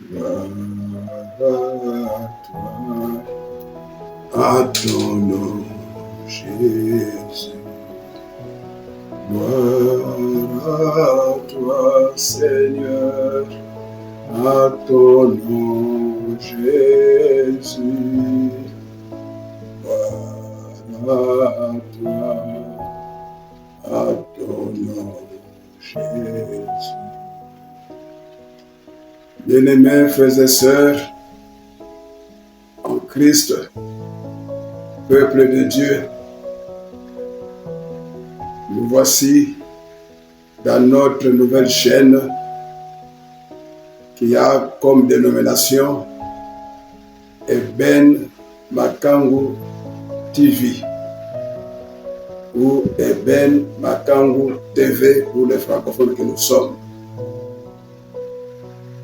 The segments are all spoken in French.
Gloire à ton nom, Jésus. Gloire à toi, Seigneur, à ton nom, Jésus. Gloire à toi, à ton nom, Jésus. Bien-aimés frères et sœurs, en Christ, peuple de Dieu, nous voici dans notre nouvelle chaîne qui a comme dénomination Eben Makangu TV ou Eben Makangu TV pour les francophones que nous sommes.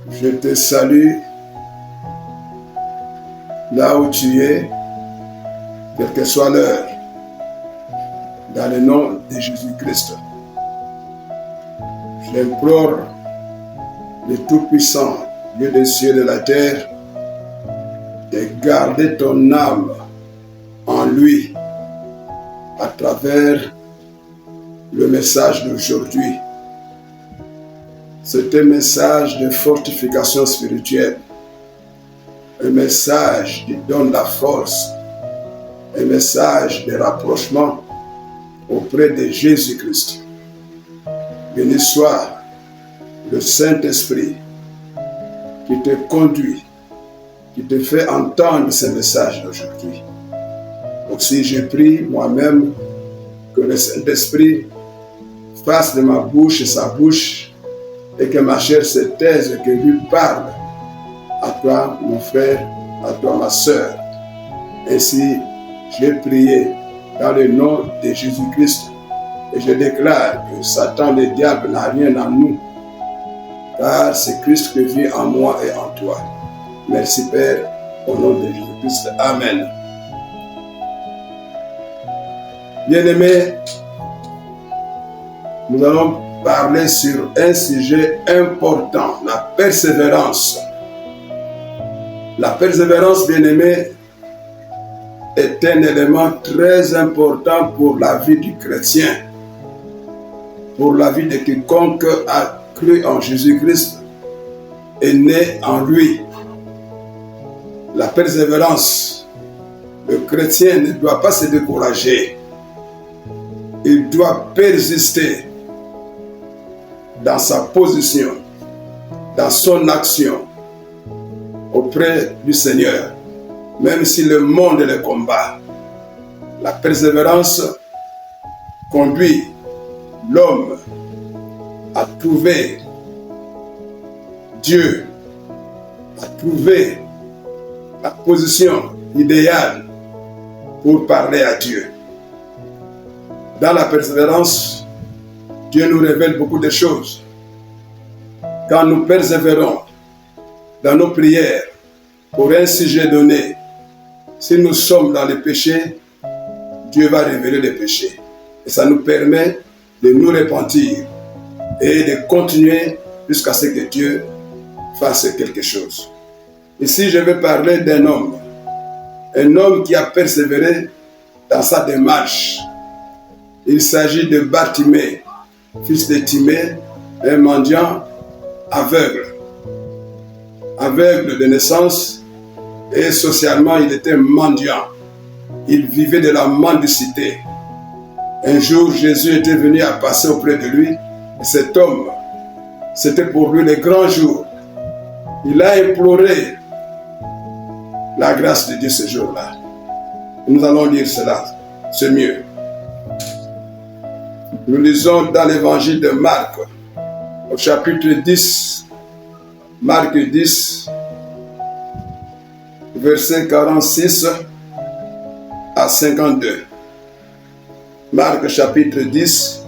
Je te salue là où tu es, quelle que soit l'heure, dans le nom de Jésus-Christ. J'implore le Tout-Puissant, Dieu des cieux et de la terre, de garder ton âme en lui à travers le message d'aujourd'hui. C'est un message de fortification spirituelle, un message qui donne la force, un message de rapprochement auprès de Jésus-Christ. Béni soit le Saint-Esprit qui te conduit, qui te fait entendre ce message d'aujourd'hui. Aussi, je prie moi-même que le Saint-Esprit fasse de ma bouche sa bouche et que ma chair se taise et que lui parle à toi, mon frère, à toi, ma sœur. Ainsi, j'ai prié dans le nom de Jésus-Christ et je déclare que Satan, le diable, n'a rien en nous, car c'est Christ qui vit en moi et en toi. Merci Père, au nom de Jésus-Christ. Amen. Bien-aimés, nous allons parler sur un sujet important, la persévérance. La persévérance, bien-aimés, est un élément très important pour la vie du chrétien, pour la vie de quiconque a cru en Jésus-Christ et né en lui. La persévérance, le chrétien ne doit pas se décourager. Il doit persister dans sa position, dans son action auprès du Seigneur, même si le monde le combat. La persévérance conduit l'homme à trouver Dieu, à trouver la position idéale pour parler à Dieu. Dans la persévérance, Dieu nous révèle beaucoup de choses. Quand nous persévérons dans nos prières pour un sujet donné, si nous sommes dans le péché, Dieu va révéler les péchés. Et ça nous permet de nous repentir et de continuer jusqu'à ce que Dieu fasse quelque chose. Ici, je vais parler d'un homme qui a persévéré dans sa démarche. Il s'agit de Bartimée, fils de Timée, un mendiant aveugle de naissance, et socialement il était mendiant. Il vivait de la mendicité. Un jour, Jésus était venu à passer auprès de lui, et cet homme, c'était pour lui le grand jour. Il a imploré la grâce de Dieu ce jour-là. Nous allons lire cela, c'est mieux. Nous lisons dans l'évangile de Marc, au chapitre 10, Marc 10, verset 46 à 52. Marc chapitre 10,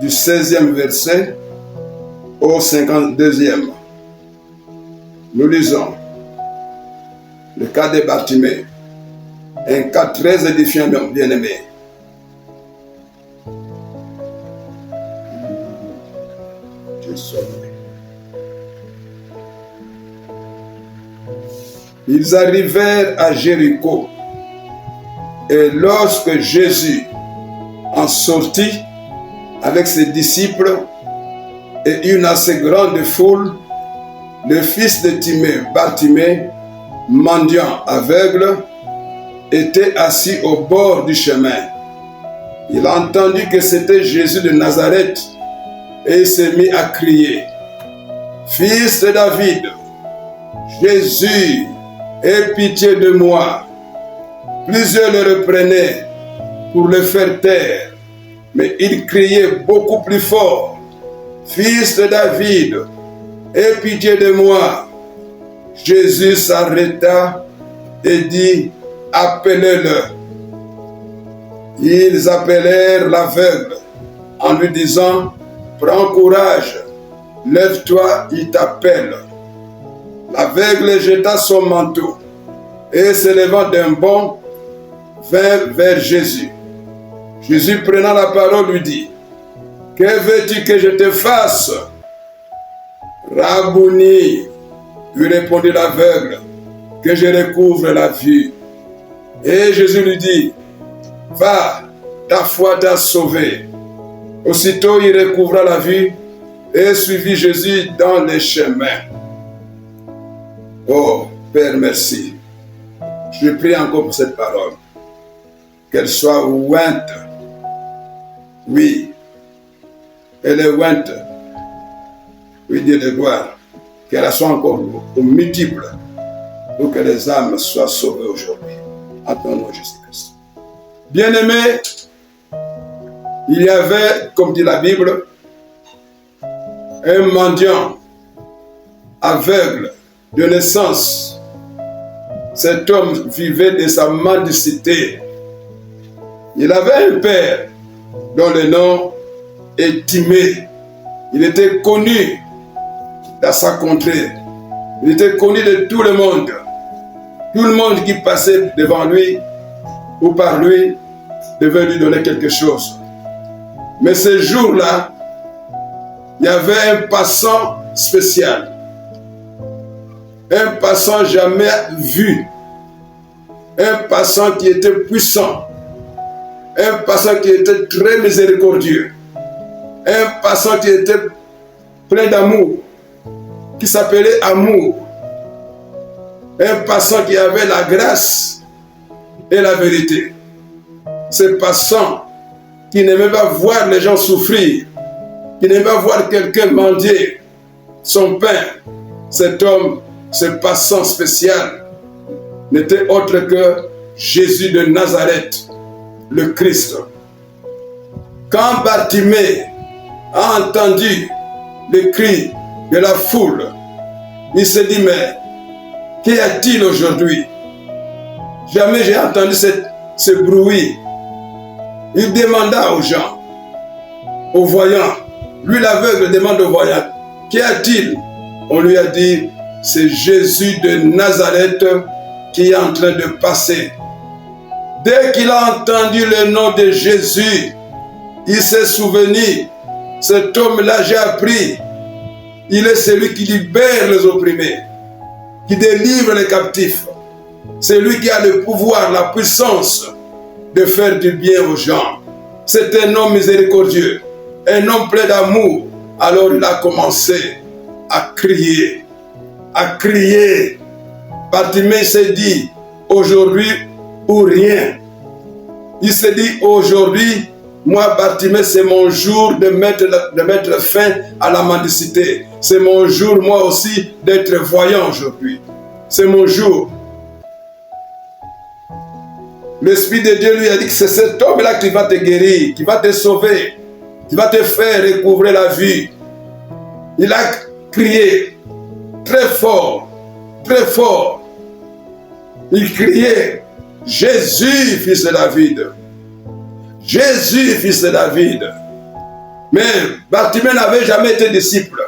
du 16e verset au 52e. Nous lisons le cas de Bartimée, un cas très édifiant, bien-aimé. Ils arrivèrent à Jéricho. Et lorsque Jésus en sortit avec ses disciples et une assez grande foule, le fils de Timée, Bartimée, mendiant aveugle, était assis au bord du chemin. Il entendit que c'était Jésus de Nazareth et il s'est mis à crier: Fils de David, Jésus, aie pitié de moi. Plusieurs le reprenaient pour le faire taire, mais il criait beaucoup plus fort: Fils de David, aie pitié de moi. Jésus s'arrêta et dit: Appelez-le. Ils appelèrent l'aveugle en lui disant: Prends courage, lève-toi, il t'appelle. L'aveugle jeta son manteau et se levant d'un bond, vint vers Jésus. Jésus, prenant la parole, lui dit: Que veux-tu que je te fasse? Rabouni, lui répondit l'aveugle, que je recouvre la vue. Et Jésus lui dit: Va, ta foi t'a sauvé. Aussitôt il recouvra la vue et suivit Jésus dans les chemins. Oh, Père, merci. Je prie encore pour cette parole. Qu'elle soit ointe. Oui, elle est ointe. Oui, Dieu de gloire. Qu'elle soit encore multiple pour que les âmes soient sauvées aujourd'hui. En ton nom, Jésus-Christ. Bien-aimés, il y avait, comme dit la Bible, un mendiant aveugle de naissance. Cet homme vivait de sa mendicité. Il avait un père dont le nom est Timée. Il était connu dans sa contrée. Il était connu de tout le monde. Tout le monde qui passait devant lui ou par lui devait lui donner quelque chose. Mais ce jour-là, il y avait un passant spécial. Un passant jamais vu. Un passant qui était puissant. Un passant qui était très miséricordieux. Un passant qui était plein d'amour. Qui s'appelait Amour. Un passant qui avait la grâce et la vérité. Ce passant qui n'aimait pas voir les gens souffrir, qui n'aimait pas voir quelqu'un mendier son pain. Cet homme, ce passant spécial, n'était autre que Jésus de Nazareth, le Christ. Quand Bartimée a entendu le cri de la foule, il s'est dit: mais qu'y a-t-il aujourd'hui? Jamais j'ai entendu ce bruit. Il demanda aux gens, aux voyants. Lui, l'aveugle, demande aux voyants: qu'y a-t-il? On lui a dit: c'est Jésus de Nazareth qui est en train de passer. Dès qu'il a entendu le nom de Jésus, il s'est souvenu: cet homme-là, j'ai appris, il est celui qui libère les opprimés, qui délivre les captifs. C'est lui qui a le pouvoir, la puissance de faire du bien aux gens. C'est un homme miséricordieux, un homme plein d'amour. Alors il a commencé à crier, à crier. Bartimée s'est dit: aujourd'hui ou rien. Il s'est dit: aujourd'hui, moi Bartimée, c'est mon jour de mettre fin à la mendicité. C'est mon jour, moi aussi, d'être voyant aujourd'hui. C'est mon jour. L'Esprit de Dieu lui a dit que c'est cet homme-là qui va te guérir, qui va te sauver, qui va te faire recouvrer la vue. Il a crié très fort, très fort. Il criait: Jésus, fils de David. Jésus, fils de David. Mais Bartimée n'avait jamais été disciple.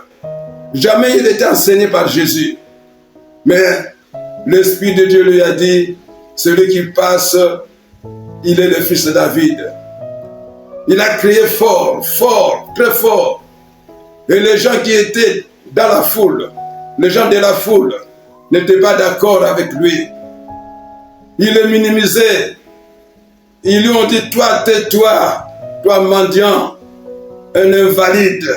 Jamais il était enseigné par Jésus. Mais l'Esprit de Dieu lui a dit: celui qui passe, il est le fils de David. Il a crié fort, fort, très fort. Et les gens qui étaient dans la foule, les gens de la foule, n'étaient pas d'accord avec lui. Ils le minimisaient. Ils lui ont dit, toi, tais-toi, toi mendiant, un invalide,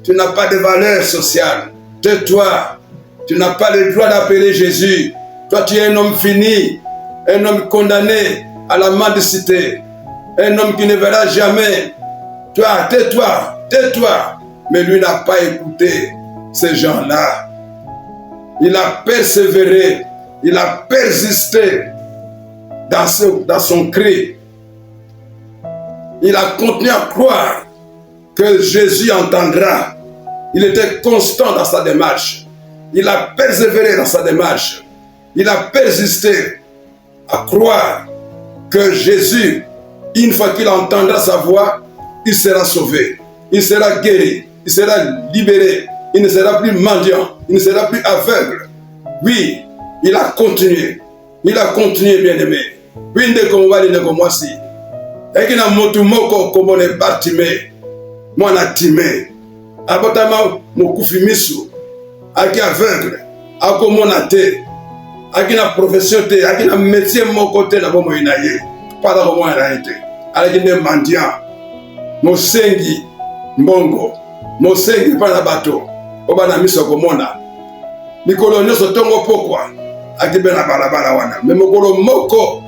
tu n'as pas de valeur sociale. Tais-toi, tu n'as pas le droit d'appeler Jésus. Toi, tu es un homme fini, un homme condamné à la mendicité, un homme qui ne verra jamais. Toi, tais-toi, tais-toi. Mais lui n'a pas écouté ces gens-là. Il a persévéré, il a persisté dans son cri. Il a continué à croire que Jésus entendra. Il était constant dans sa démarche. Il a persévéré dans sa démarche. Il a persisté à croire que Jésus, une fois qu'il entendra sa voix, il sera sauvé, il sera guéri, il sera libéré, il ne sera plus mendiant, il ne sera plus aveugle. Oui, il a continué, bien-aimé. Oui, ndeko mbali ndeko mwasi. Eki na motu moko komone Bartimée, mwana Timée. Abotama mokufi misu, aki aveugle, akomona te, aki na profession te, aki na métier moko te na bomo inaye. Pada komo inaye te. Alaki ne mendiant, mosengi mbongo, mosengi pana bato, obana miso komona. Mikolo nyoso tongo pokwa, aki bena balabala wana. Memokolo moko,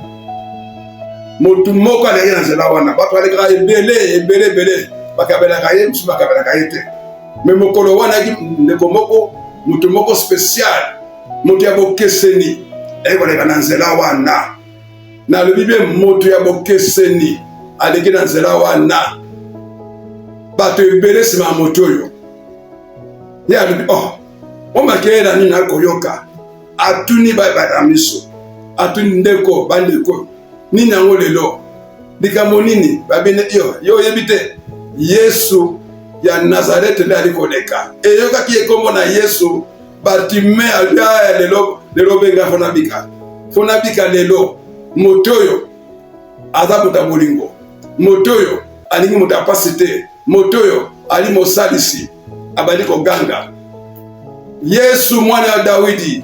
motu moko aleki na nzela wana. Bato aleka ebele, bakabelaka ye, musu bakabelaka ye te. Memokolo wana aki ndeko moko, mutu moko spécial, mutu ya bokeseni, ekoleka na nzela wana. Na le Bible motu ya bokeseni, aleki na nzela wana. Bato ebele sima motu oyo. Ya lubi, omakela nini akoyoka. Atuni ba miso. Atuni ndeko, bandeko. Nini yango lelo. Likambo nini, babine yo yebite. Yesu ya Nazareth nde alikoleka. Eyoka ki ekombo na Yesu, Bartimée alia lelo benga fona bika lelo. Motoyo aza muta bolingo. Motoyo alingi muta pasite. Motoyo ali mosalisi abali koganga. Yesu mwana wa Dawidi.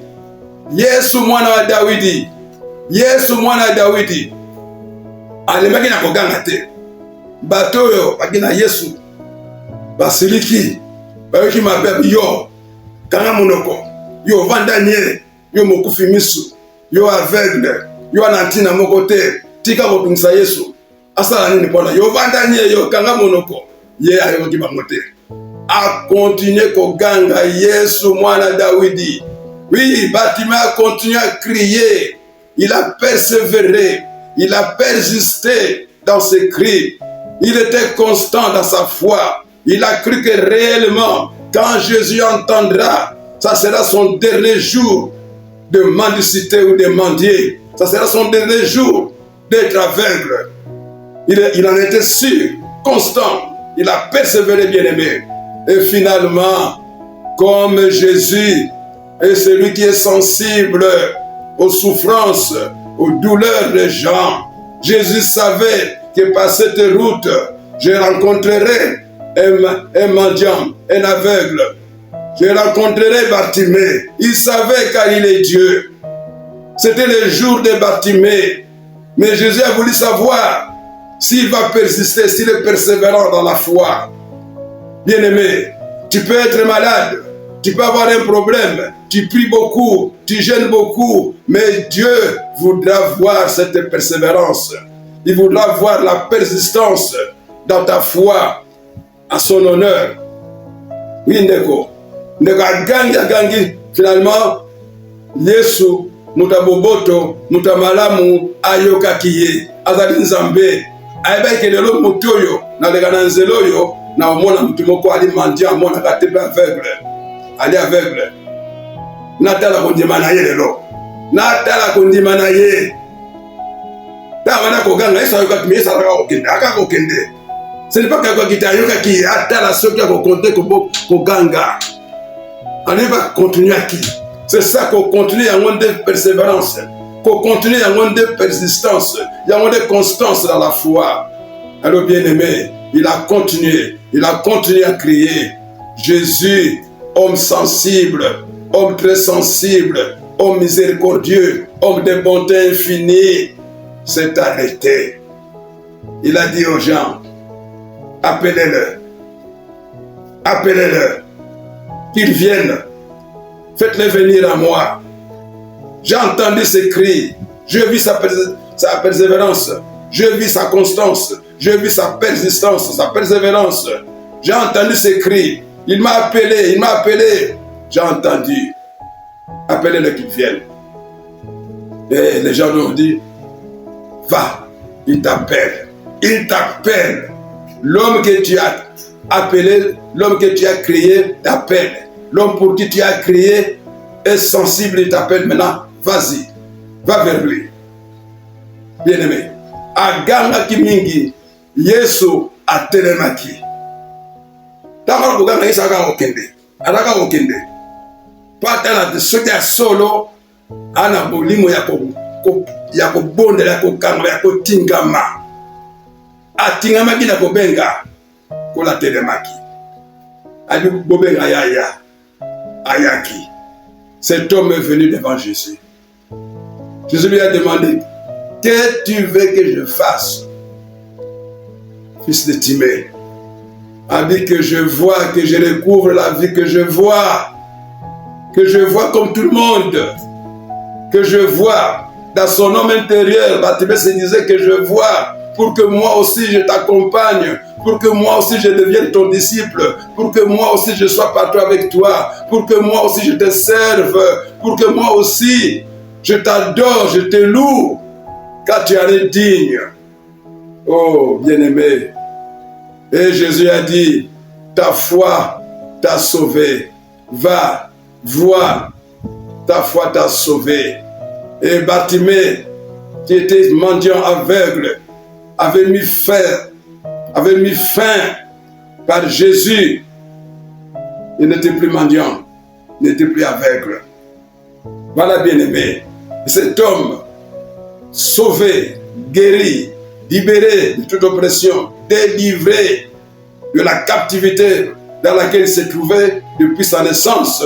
Yesu mwana wa Dawidi. Yesu mwana wa Dawidi. Alemaki na koganga te. Batoyo bagina Yesu. Basiliki. Bayoki mabe yo. Kanga monoko. Yo vandanye. Yo mokufi misu. Yo aveugle. Yo anantina moko te. Tika kopingisa Yesu. Asala nini pona. Yo vandanye yo kanga monoko. Ye ayoki bango te. A continué koganga Yesu mwana Dawidi. Oui, Bartimée a continué à crier. Il a persévéré. Il a persisté dans ses cris. Il était constant dans sa foi. Il a cru que réellement, quand Jésus entendra, ça sera son dernier jour de mendicité ou de mendier. Ça sera son dernier jour d'être aveugle. Il en était sûr, constant. Il a persévéré, bien-aimé. Et finalement, comme Jésus est celui qui est sensible aux souffrances, aux douleurs des gens, Jésus savait que par cette route, je rencontrerai un mendiant, un aveugle. Je rencontrerai Bartimée. Il savait car il est Dieu. C'était le jour de Bartimée. Mais Jésus a voulu savoir s'il va persister, s'il est persévérant dans la foi. Bien-aimé, tu peux être malade, tu peux avoir un problème, tu pries beaucoup, tu jeûnes beaucoup, mais Dieu voudra voir cette persévérance. Il voudra voir la persistance dans ta foi à son honneur. Oui, ndeko. Ndeko agangi, finalement, Yesu, mutaboboto, mutamalamu, ayokakiye, azali nzambe, ayebaki lelo mutoyo, na legana nzeloyo, na omona mutu moko ali mendiant, mona katepe aveugle. Ali aveugle. Natala kondima na ye lelo. Natala kondima na ye. Ta wana koganga isa yoka kimi isa yoka okende. Aka kokende. Ce n'est pas que kita yoka ki atala soki ya kokonte koganga. On va continuer à qui? C'est ça qu'on continue à avoir de persévérance. Qu'on continue à avoir de persistance. Il y a de constance dans la foi. Alors bien-aimé, il a continué à crier. Jésus, homme sensible, homme très sensible, homme miséricordieux, homme de bonté infinie, s'est arrêté. Il a dit aux gens, appelez-le, appelez-le, qu'il vienne, faites-le venir à moi. J'ai entendu ses cris, je vis sa persévérance, je vis sa constance, je vis sa persistance, sa persévérance. J'ai entendu ses cris, il m'a appelé, j'ai entendu. Appelez-le qu'il vienne. Et les gens lui ont dit, va, il t'appelle. Il t'appelle. L'homme que tu as appelé, l'homme que tu as créé t'appelle. L'homme pour qui tu as créé est sensible, il t'appelle maintenant. Vas-y, va vers lui. Bien-aimé, aganga kimingi, Yesu atelemaki. Takala buganga Yesu aga okende. Adaka okende. Patala soki ya solo ana bolimo ya kobondela ya kokanga ya kotingama. Atingamaki na kobenga kola telemaki. Ali bobenga yaya ayaki. Cet homme est venu devant Jésus. Jésus lui a demandé, que tu veux que je fasse? Fils de Timée, a dit que je vois, que je recouvre la vie, que je vois comme tout le monde, que je vois dans son homme intérieur. Bartimée se disait que je vois, pour que moi aussi je t'accompagne, pour que moi aussi je devienne ton disciple, pour que moi aussi je sois partout avec toi, pour que moi aussi je te serve, pour que moi aussi je t'adore, je te loue, car tu es digne. Oh, bien-aimé. Et Jésus a dit, ta foi t'a sauvé. Va, vois, ta foi t'a sauvé. Et Bartimée, qui était mendiant aveugle, avait mis fin par Jésus. Il n'était plus mendiant, il n'était plus aveugle. Voilà, bien-aimé. Cet homme, sauvé, guéri, libéré de toute oppression, délivré de la captivité dans laquelle il se trouvait depuis sa naissance,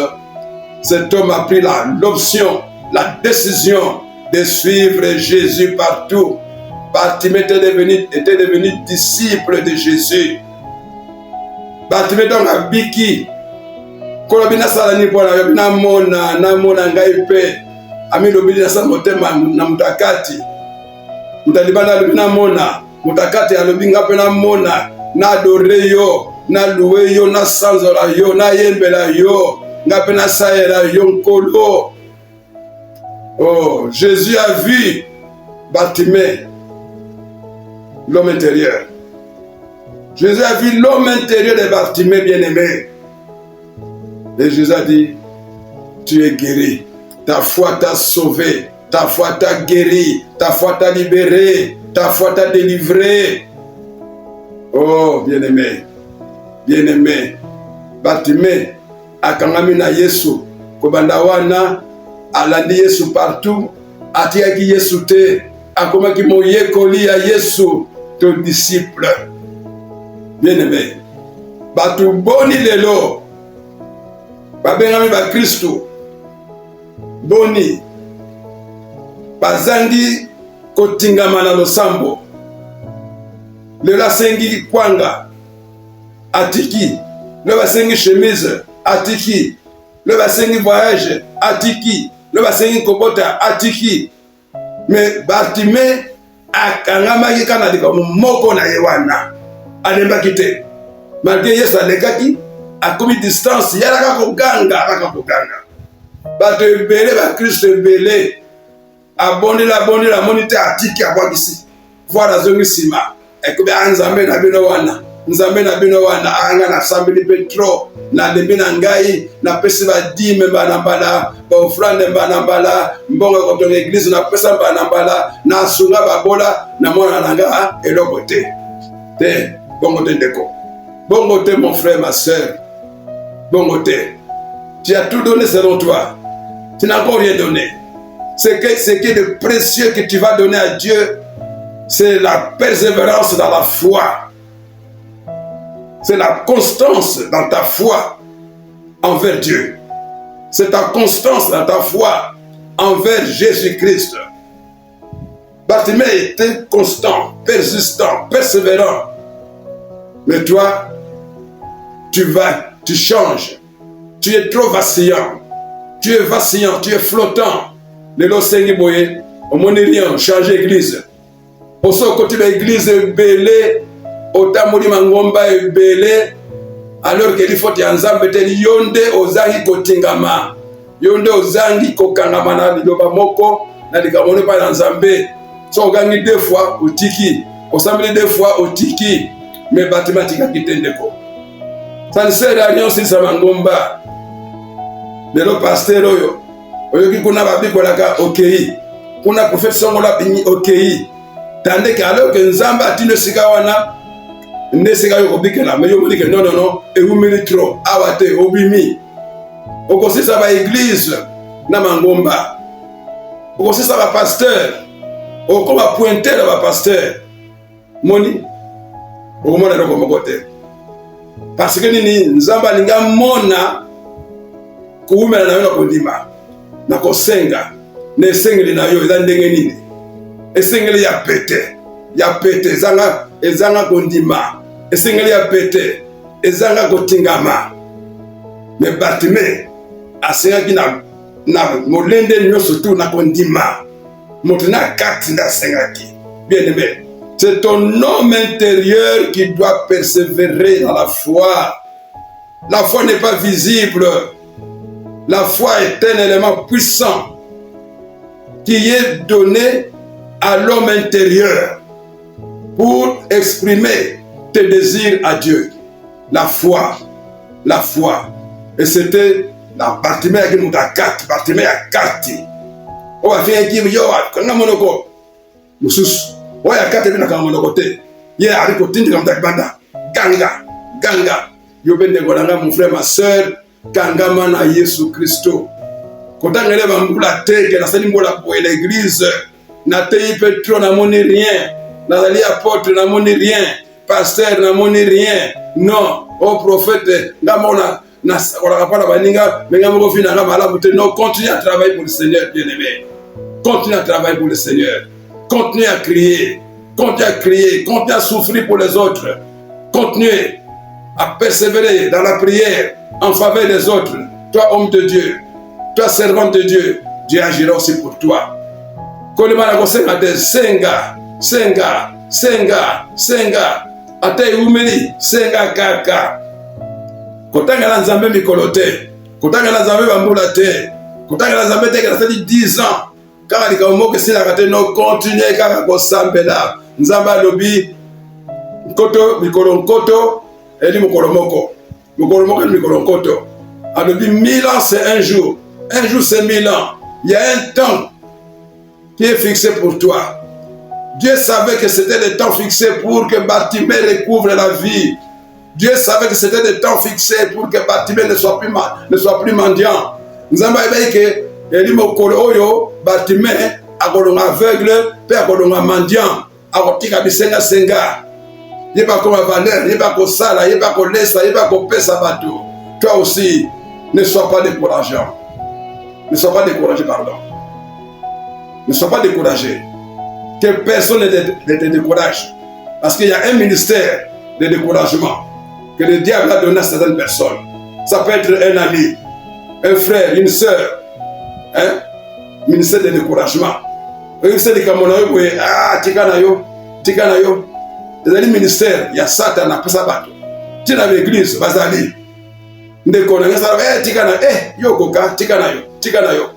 cet homme a pris l'option, la décision de suivre Jésus partout. Bartimée était devenu disciple de Jésus. Bartimée donc a biki. Kolobina salani pona yobina mona ngai pe. Ami lobili na sa motema na mutakati. Mutalibana lobina mona. Mutakati alobinga pe na mona. Na adore yo, na loué yo, na sanzola yo, na yembela yo. Nga pe na saela yo nkolo. Oh, Jésus a vu Bartimée, l'homme intérieur. Jésus a vu l'homme intérieur de Bartimée, bien-aimé. Et Jésus a dit, tu es guéri. Ta foi t'a sauvé. Ta foi t'a guéri. Ta foi t'a libéré. Ta foi t'a délivré. Oh, bien-aimé. Bien-aimé. Bartimée, akangami na Yesu. Kobanda wana, alandi Yesu partout. Atiaki Yesu te. Akomaki moyekoli ya Yesu, ton disciple. Bien-aimé. Batu boni lelo. Babengami ba Kristo. Boni. Bazangi kotingama na losambo. Lelo asengi kwanga. Atiki. Lelo asengi chemise. Atiki. Lelo asengi voyage. Atiki. Lelo asengi kobota. Atiki. Mais Bartimée akangamaki kana liko moko na yewana. Alembaki te. Malgré Yesu alekaki, akomi distance, yalaka koganga. Bato ebele, ba Kristo ebele. Abondela monite atiki abwakisi. Voilà zongi sima. Ekobe nzambe na bino wana. Nzambe na bino wana anga na sambeli petro na lebina ngai na pesi ba dime mbala ba ofrande mbala mbonga ko ton église na pesa mbala na sunga babola na mona nanga eloko te. Te bongo te ndeko. Bongo te mon frère, ma soeur. Bongo te. Tu as tout donné selon toi. Tu n'as encore rien donné. Ce qui est de précieux que tu vas donner à Dieu, c'est la persévérance dans la foi. C'est la constance dans ta foi envers Dieu. C'est ta constance dans ta foi envers Jésus-Christ. Bartimée était constant, persistant, persévérant. Mais toi, tu changes. Tu es trop vacillant. Tu es vacillant, tu es flottant. Les losengi boye, au monérien, changer l'église. Au sein côté de l'église belé, au tamuri mangomba belé, alors qu'il faut y ensemble te yonde ozangi kotingama. Yonde ozangi kokangama na liloba moko, na likamone pa nzambe. So gangi 2 fois au tiki, au samedi 2 fois au tiki, mais mathématiques qui t'endeko. Ça ne sert à rien si ça mangomba. Le pasteur oyo, oyo ki kuna babi kolaka okei, kuna prophète songola bini okei. Tandis que alors que nzamba atine sika wana, ne sika yo kobikela, mais yo moni que non, et vous mérite trop, awate obimi. Okosi sa ba église na mangomba. Okosi sa ba pasteur. Okoma pointer ba pasteur. Moni. Okomona loko mokote. Parce que nini nzamba linga mona kuumela na yo na kondima. Na kosenga. Na esengeli na yo eza ndenge nini? Esengeli ya pete. Ezanga kondima. Esengeli ya pete. Ezanga kotingama. Me Bartimée asengaki na molende nyonso tu na kondima. Montena kati na sengaki. Bien aimé. C'est ton homme intérieur qui doit persévérer dans la foi. La foi n'est pas visible. La foi est un élément puissant qui est donné à l'homme intérieur pour exprimer tes désirs à Dieu. La foi. Et c'était la Bartimée qui nous a quatre. Bartimée a quatre. On va faire un qui yo kanga monoko. Musus. On a quatre bina kanga monoko te. Ye ari ko tindi kama banda. Ganga. Yo bende golanga mon frère ma sœur. Kanga mana Yesu Christo. Kotangele ba mbula te ke na sali mbola pour l'église. Na te Petro na moni rien. Na sali apôtre na moni rien. Pasteur na moni rien. Non, au prophète ngamona na on baninga menga moko fina na malamu te. Non, continue à travailler pour le Seigneur bien-aimé. Continue à travailler pour le Seigneur. Continue à crier. Continue à souffrir pour les autres. Continue à persévérer dans la prière en faveur des autres. Toi, homme de Dieu, toi, servant de Dieu, Dieu agira aussi pour toi. Kolemana kosenga te senga. Ate umeli senga kaka. Kotanga la nzambe mikolo te. Kotanga la nzambe bambula te. Kotanga la nzambe te kala sali 10 ans. Kaka lika umoke sila kate no continue kaka kosambela. Nzamba lobi nkoto mikolo nkoto eli mokolo moko. Mokolo moko eli mikolo nkoto. Alobi 1000 ans c'est un jour. Un jour c'est 1000 ans. Il y a un temps qui est fixé pour toi. Dieu savait que c'était le temps fixé pour que Bartimée recouvre la vie. Dieu savait que c'était le temps fixé pour que Bartimée ne soit plus mendiant. Nous avons dit que Eli mokolo oyo Bartimée akolonga aveugle pe akolonga mendiant akotika bisenga senga. Yeba ko valeur, yeba ko sala, yeba ko lesa, yeba ko pesa bato. Toi aussi, ne sois pas découragé. Ne sois pas découragé, pardon. Ne sois pas découragé. Que personne ne te décourage. Parce qu'il y a un ministère de découragement que le diable a donné à certaines personnes. Ça peut être un ami, un frère, une sœur. Ministère de découragement. Ministère de Kamonayo, tikanayo. Les ministères, il y a Satan, après ça bateau. Tu es dans l'église, Bazali. Ndekona, tikanayo, yokoka, tikanayo.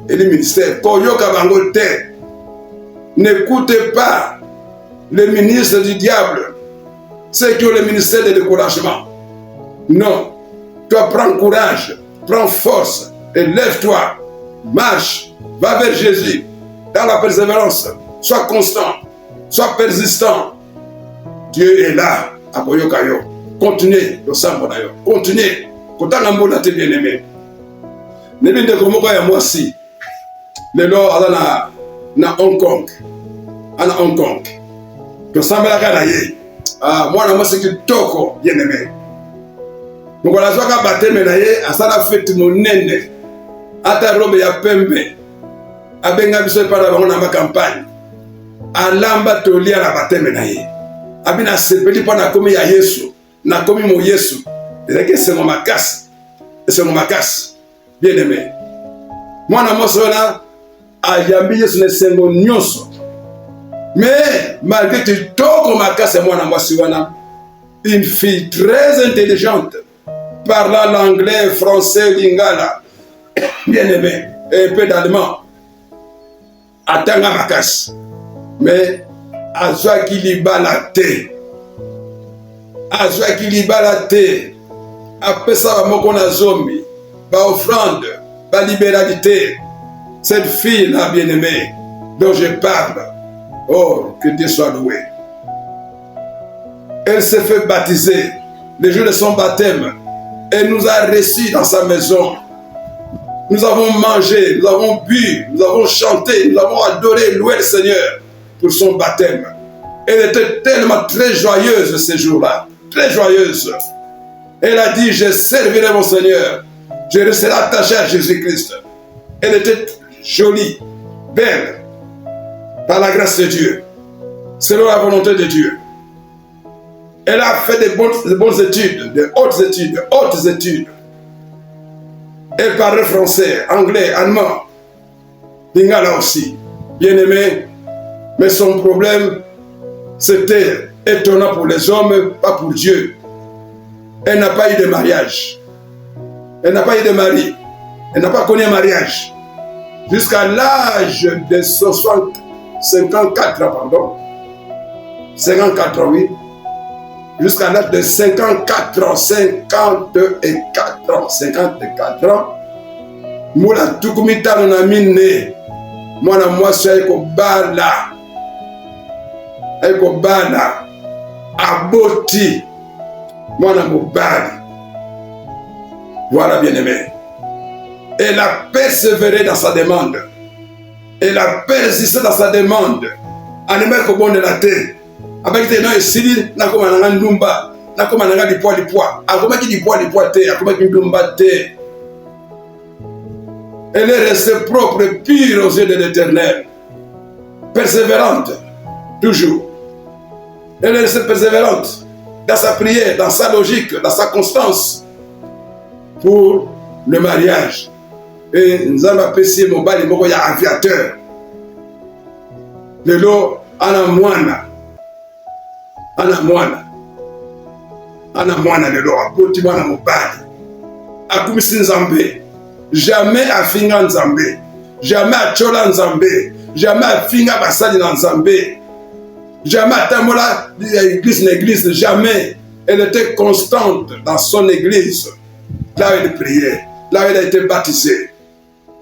Et les ministères, pour yoka bango te. N'écoutez pas les ministres du diable, ceux qui ont le ministère de découragement. Non. Toi, prends courage, prends force et lève-toi. Marche, va vers Jésus dans la persévérance. Sois constant, sois persistant. Dieu est là à Koyokayo. Continuez, continuez. Kotangambola te bien-aimé. Nebi ndekomoko ya mwasi. Lelo ala na Hong Kong. Ana Hong Kong. Tosambela kana ye. Mwana mwasi kitoko bien-aimé. Mokola zwaka bateme na ye asala fete monene. Ata robe ya pembe. abenga biso para bango na ma campagne alamba tolia na bateme na ye abina sepeli pa na komi ya Yesu na komi mo Yesu ezaki esengo makasi bien aimé mwana mwasi wana ayambi Yesu na esengo nyonso mais malgré kitoko makasi ya mwana mwasi wana une fille très intelligente parlant l'anglais, français, lingala bien aimé et un peu d'allemand atanga makasi mais azwaki libala te apesa bamoko na zombi baoffrande balibéralité. Cette fille là bien aimée dont je parle, oh que Dieu soit loué, elle s'est fait baptiser le jour de son baptême. Elle nous a reçus dans sa maison. Nous avons mangé, nous avons bu, nous avons chanté, nous avons adoré, loué le Seigneur pour son baptême. Elle était tellement très joyeuse ce jour-là, très joyeuse. Elle a dit, je servirai mon Seigneur, je resterai attaché à Jésus-Christ. Elle était jolie, belle, par la grâce de Dieu, selon la volonté de Dieu. Elle a fait de bonnes études, de hautes études. Elle parlait français, anglais, allemand, lingala aussi, bien aimé. Mais son problème, c'était étonnant pour les hommes, pas pour Dieu. Elle n'a pas eu de mariage. Elle n'a pas eu de mari. Elle n'a pas connu un mariage. Jusqu'à l'âge de 54 ans, 54 ans, oui. Jusqu'à l'âge de 54 ans, moula tukumitano na mine, mwana mwasi aiko bala, aboti, mwana mobali. Voilà bien aimé. Elle a persévéré dans sa demande. Elle a persisté dans sa demande. En aimant que bon de la terre. Avec des noms et Sili, n'a comme un ndumba, n'a comme un du poids, a comme du poids, a comme un ndumba terre. Elle est restée propre et pure aux yeux de l'Éternel. Persévérante, toujours. Elle est restée persévérante dans sa prière, dans sa logique, dans sa constance pour le mariage. Et nous avons apprécié mon bal, il y a aviateur. Le lot, ana mwana le lot, apoti mwana mobali. Akumisi nzambe. Jamais afinga nzambe. Jamais achola nzambe. Jamais afinga basali na nzambe. Jamais atamola l'église, jamais. Elle était constante dans son église. Là où elle priait, là où elle a été baptisée.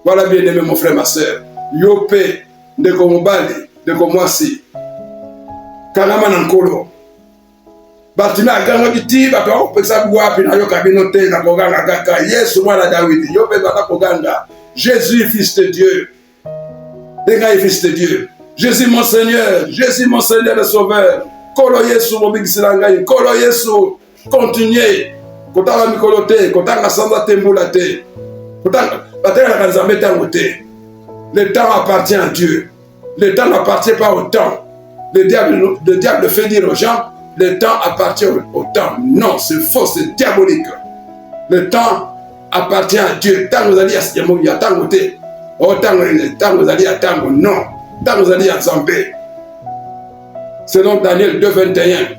Voilà bien aimé mon frère, ma soeur. Yope, ndeko mobali, ndeko mwasi. Kalama nankolo. Batima aganga kiti, bato wako peksa buwapi na yoka binote na koganga kaka. Yesu mwana Dawidi, yope bata koganga. Jésus, fils de Dieu. Denga fils de Dieu. Jésus mon Seigneur le Sauveur. Kolo Yesu mobigisilanga, kolo Yesu. Continuez. Kotanga mikolote, kotanga sanda tembula te. Kotanga batanga na kanzambe tango te. Le temps appartient à Dieu. Le temps n'appartient pas au temps. Le diable fait dire aux gens, le temps appartient au temps. Non, c'est faux, c'est diabolique. Le temps appartient à Dieu. Tant vous allez à Siamoui, à Tangote. Oh, tant vous allez à Tango, non. Tant vous allez à Zambé. Selon Daniel 2:21,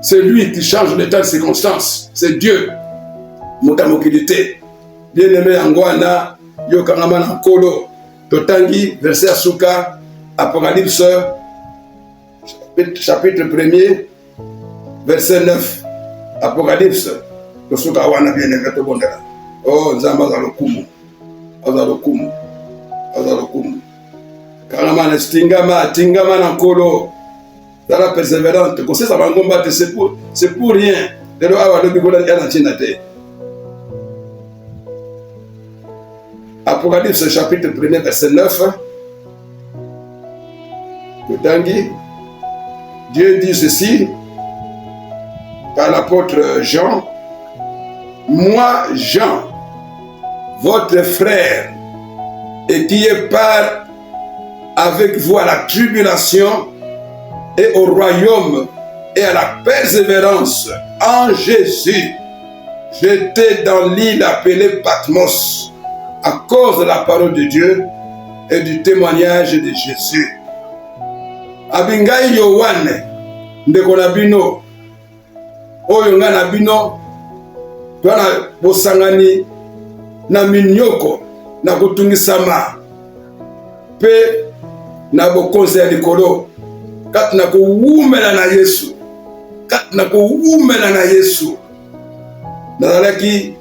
c'est lui qui change le temps de circonstances. C'est Dieu. Motamokilité. Bien-aimé Angwana, Yokangaman Ankolo, Totangi, verset Asuka, Apocalypse, chapitre 1er, verset 9. Apocalypse, Tosuka Wana bien-aimé Tobondela. Oh, Nzamba Zalokumu. Azalokumu. Kangaman Tingama Ankolo. Dans la persévérante, comme ça va combattre, c'est pour rien. De l'eau à l'eau, Apocalypse chapitre 1er, verset 9. Dieu dit ceci par l'apôtre Jean. Moi, Jean, votre frère, et qui est par avec vous à la tribulation et au royaume et à la persévérance en Jésus. J'étais dans l'île appelée Patmos à cause de la parole de Dieu et du témoignage de Jésus. Abingai Yohane ndeko na bino oyo nga na bino twana bosangani na minyoko na kutungisama pe na bokonzi ya likolo kati na kuwumela na Yesu, kati na kuwumela na Yesu. Nazalaki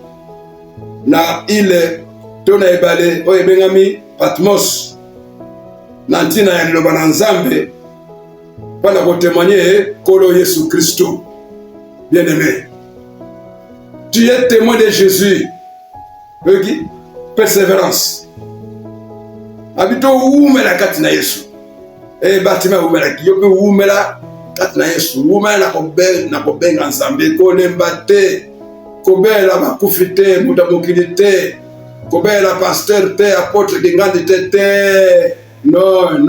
na ile to na ebale oyo ebengami Patmos na ntina ya liloba na Nzambe mpona kotémoigner Kolo Yesu Christo. Bien-aimé, tu es témoin de Jésus. Persévérance. Habito umela kati na Yesu. Batima umela kiyope umela kati na Yesu. Umela na kobenga Nzambe kolemba te. Kobela bakufi te, muda mokili te. Kobela pasteur te, apôtre kingandi te. Non.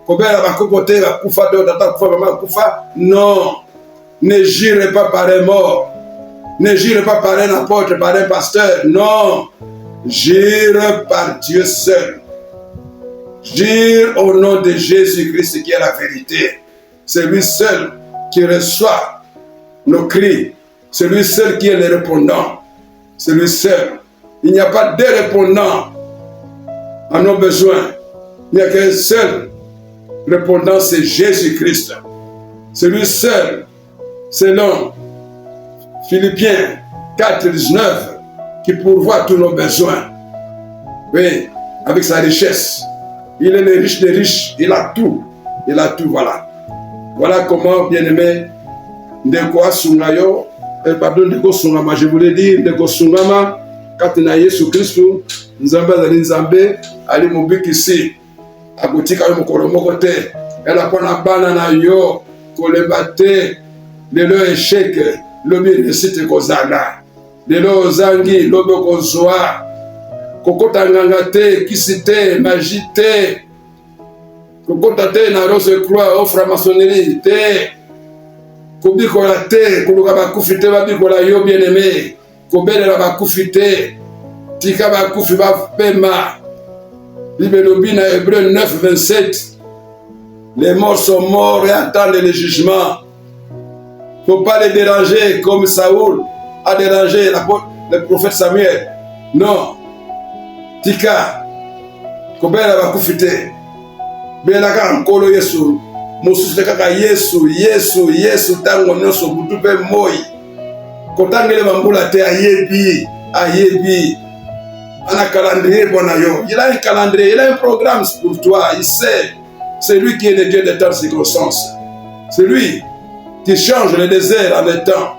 Kobela bakuko te, bakufa te, tata kufa, mama kufa. Non. Ne jure pas par un mort. Ne jure pas par un apôtre, par un pasteur. Non. Jure par Dieu seul. Jure au nom de Jésus-Christ qui est la vérité. C'est lui seul qui reçoit nos cris. C'est lui seul qui est le répondant. C'est lui seul. Il n'y a pas de répondant à nos besoins. Il n'y a qu'un seul répondant, c'est Jésus-Christ. C'est lui seul, selon Philippiens 4:19, qui pourvoit tous nos besoins. Oui, avec sa richesse. Il est le riche des riches. Il a tout. Il a tout, voilà. Voilà comment, bien-aimé, Ndeko Asungayo, pardon, Ndeko Sungama, je voulais dire, Ndeko Sungama, Katina Yesu Christo, Nzambe Zali Nzambe, Ali Mubikisi, Agotika yo mokolo moko te, ela pona bana na yo, kolemba te, lelo échec, lobi réussite kozala, lelo ozangi, lobi kozwa, kokota nganga te, kisi te, magie te, kokota te na rose croix, au franc-maçonnerie te, kobikola te, koluka bakufi te, babikola yo bien-aimé, kobelela bakufi te, tika bakufi bapema. Bible lobi na Hébreux 9:27, les morts sont morts et attendent le jugement. Il ne faut pas les déranger comme Saoul a dérangé le prophète Samuel. Non. Tika, kobela bakufite. Bela ka nkolo Yesu. Mosusu kaka Yesu tango nyonso butu pe moi. Kotangele bambula te ayebi. Il a un calendrier, il a un calendrier, il a un programme pour toi, il sait. C'est lui qui est le Dieu des temps de circonstances. C'est lui qui change le désert en étang.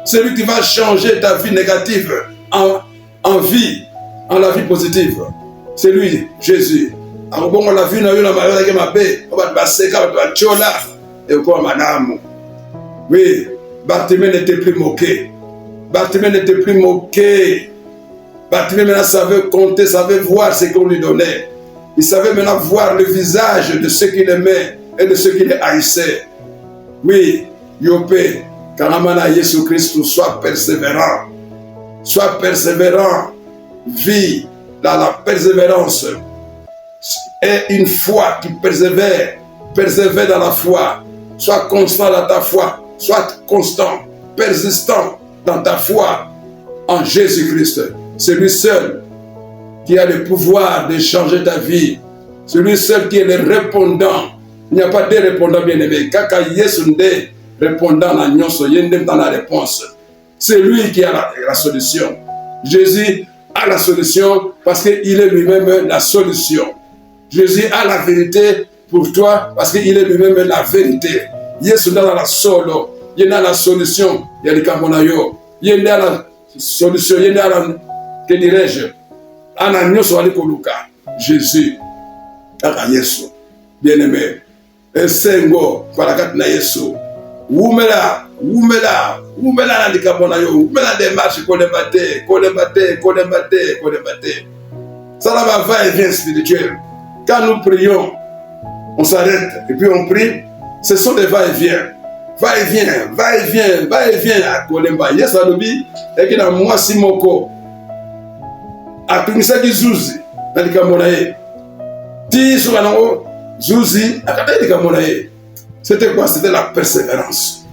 C'est lui qui va changer ta vie négative en vie, en la vie positive. C'est lui, Jésus. On l'a vu dans la vie, oui, Bartimée n'était plus moqué. Bartimée maintenant savait compter, savait voir ce qu'on lui donnait. Il savait maintenant voir le visage de ceux qu'il aimait et de ceux qui les haïssaient. Oui, Yopé, Karamana Jésus Christ, sois persévérant. Sois persévérant. Vis dans la persévérance. Et une foi qui persévère. Persévère dans la foi. Sois constant dans ta foi. Sois constant, persistant dans ta foi en Jésus-Christ. C'est lui seul qui a le pouvoir de changer ta vie. C'est lui seul qui est le répondant. Il n'y a pas de répondant bien-aimé. Kaka Yesu nde répondant na nyonso, yende dans la réponse. C'est lui qui a la solution. Jésus a la solution parce qu'il est lui-même la solution. Jésus a la vérité pour toi parce qu'il est lui-même la vérité. Yesu nda la solo, yende la solution, yali kamonayo. Yende la solution, yende la que dirais-je? Ananyoso alikoluka. Jésus. Kaka Yesu. Bien-aimé. Esengo parakat na Yesu. Wumela na likabona yo. Wumela démarche kolembate. Ça là va et vient spirituel. Quand nous prions, on s'arrête et puis on prie. Ce sont des va-et-vient. Va-et-vient, va-et-vient, va-et-vient. À Kolemba, yes, à l'obi, et qu'il a moi si moko. À Tunisa qui Zouzi, dans le Cameroun. Ti Souganango, Zouzi, à Kataï Cameroun. C'était quoi? C'était la persévérance.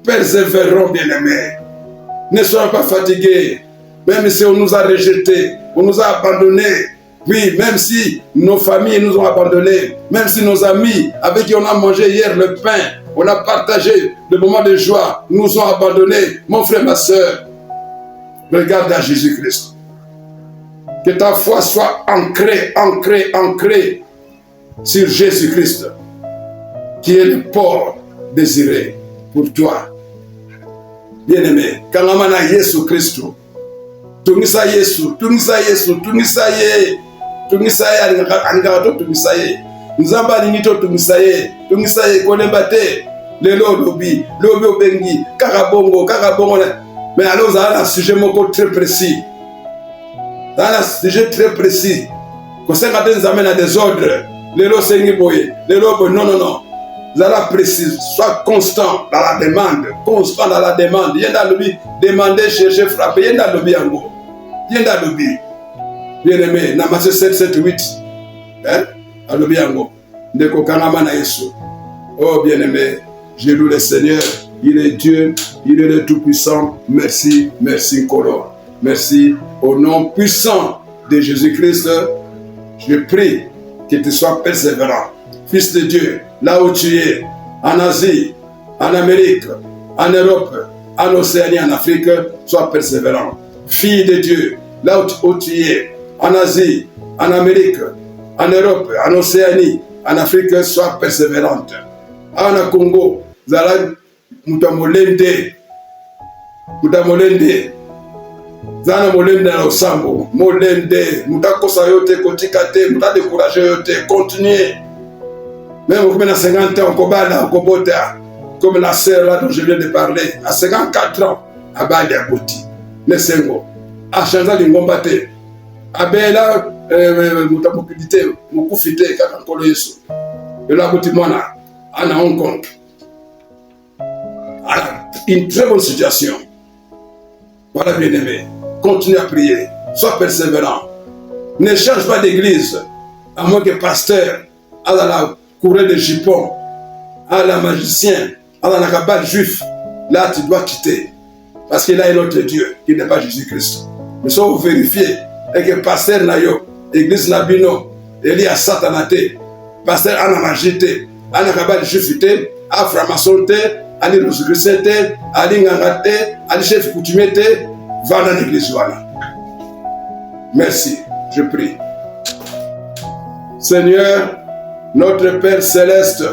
Persévérons, bien-aimés. Ne soyons pas fatigués. Même si on nous a rejetés, on nous a abandonnés. Oui, même si nos familles nous ont abandonnés, même si nos amis avec qui on a mangé hier le pain, on a partagé le moment de joie, nous ont abandonnés. Mon frère, ma soeur, regarde à Jésus-Christ. Que ta foi soit ancrée sur Jésus-Christ, qui est le port désiré pour toi. Bien-aimé, Kangamana Yesu Christo, Tungisa Yesu, Tungisa Yesu, Tungisa Ye, Tungisa Ye, Angarato Tungisa Ye, Nzamba Nito Tungisa Ye, Tungisa Ye, Konebate, Lelo Lobi, Lobi Obengi, Karabongo, mais alors ça a un sujet très précis. Ça a un sujet très précis. Quand ça nous amène à des ordres, Lelo Sengiboye, Lelo Boy, non. Zala précise, sois constant dans la demande, constant dans la demande. Yenda lobi, demander, chercher, frapper. Yenda lobi ango. Yenda lobi. Bien-aimé, Namaste 7, 7, 8. Alobi ango. Ndeko kanama na Yesu. Oh bien-aimé, je loue le Seigneur. Il est Dieu, il est le Tout-Puissant. Merci, merci Kolo. Merci. Au nom puissant de Jésus-Christ, je prie que tu sois persévérant. Fils de Dieu, là où tu es, en Asie, en Amérique, en Europe, en Océanie, en Afrique, sois persévérant. Fille de Dieu, là où tu es, en Asie, en Amérique, en Europe, en Océanie, en Afrique, sois persévérante. En Congo, Zala Mutamolende, Zana molende na osambo, molende, mutakosa yote, kotikate, mutadécourager yote, continuez. Même au 50 ans, on combat, comme la sœur là dont je viens de parler, à 54 ans, à Bali à Boti, Nesengo, à Chanza Lingombate, à Bela, Mutamokidite, Mukufite, Kakankolo Yesu, et là, Botimona, à Hong Kong. Une très bonne situation. Voilà, bien-aimé. Continue à prier. Sois persévérant. Ne change pas d'église, à moins que pasteur, à la courée de jupons, à la magicien, à la cabale juif. Là, tu dois quitter. Parce qu'il y a un autre Dieu qui n'est pas Jésus-Christ. Mais si vous vérifiez, et que pasteur Nayo, église Nabino, il y a Satanate, pasteur Anna Magité, Anna cabale juifité, à franc-maçon, à l'Église, à l'Ingangate, à l'chef coutumier, va dans l'église. Merci, je prie. Seigneur, notre Père Céleste,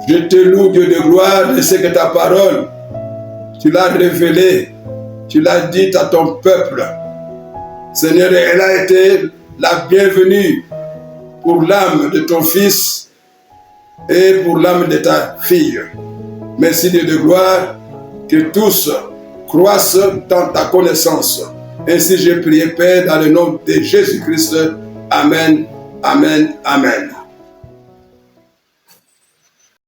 je te loue, Dieu de gloire, de ce que ta parole, tu l'as révélée, tu l'as dit à ton peuple. Seigneur, elle a été la bienvenue pour l'âme de ton fils et pour l'âme de ta fille. Merci, Dieu de gloire, que tous croissent dans ta connaissance. Ainsi j'ai prié, Père, dans le nom de Jésus-Christ. Amen, amen, amen.